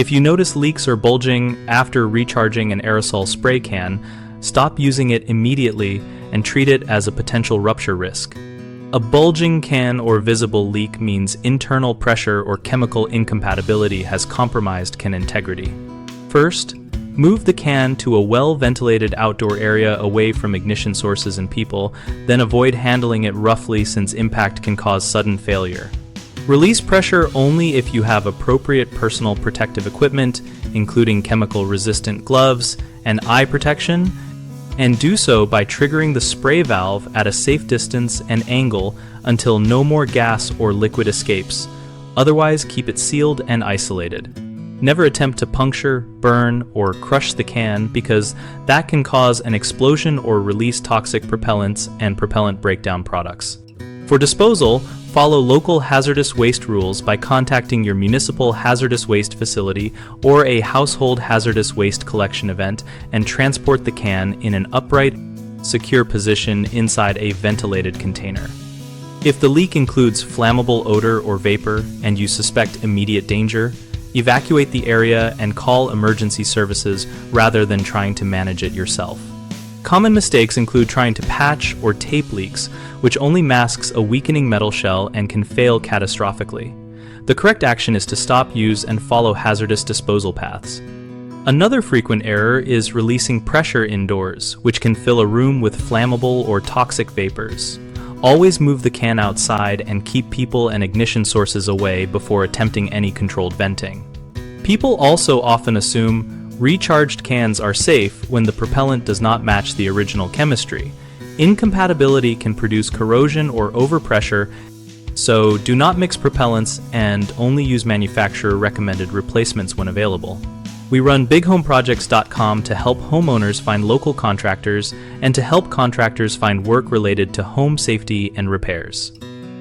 If you notice leaks or bulging after recharging an aerosol spray can, stop using it immediately and treat it as a potential rupture risk. A bulging can or visible leak means internal pressure or chemical incompatibility has compromised can integrity. First, move the can to a well-ventilated outdoor area away from ignition sources and people, then avoid handling it roughly since impact can cause sudden failure. Release pressure only if you have appropriate personal protective equipment, including chemical-resistant gloves and eye protection, and do so by triggering the spray valve at a safe distance and angle until no more gas or liquid escapes. Otherwise, keep it sealed and isolated. Never attempt to puncture, burn, or crush the can because that can cause an explosion or release toxic propellants and propellant breakdown products. For disposal, follow local hazardous waste rules by contacting your municipal hazardous waste facility or a household hazardous waste collection event and transport the can in an upright, secure position inside a ventilated container. If the leak includes flammable odor or vapor and you suspect immediate danger, evacuate the area and call emergency services rather than trying to manage it yourself. Common mistakes include trying to patch or tape leaks, which only masks a weakening metal shell and can fail catastrophically. The correct action is to stop, use, and follow hazardous disposal paths. Another frequent error is releasing pressure indoors, which can fill a room with flammable or toxic vapors. Always move the can outside and keep people and ignition sources away before attempting any controlled venting. People also often assume recharged cans are safe when the propellant does not match the original chemistry. Incompatibility can produce corrosion or overpressure, so do not mix propellants and only use manufacturer-recommended replacements when available. We run bighomeprojects.com to help homeowners find local contractors and to help contractors find work related to home safety and repairs.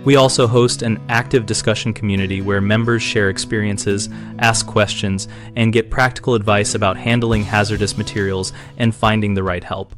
We also host an active discussion community where members share experiences, ask questions, and get practical advice about handling hazardous materials and finding the right help.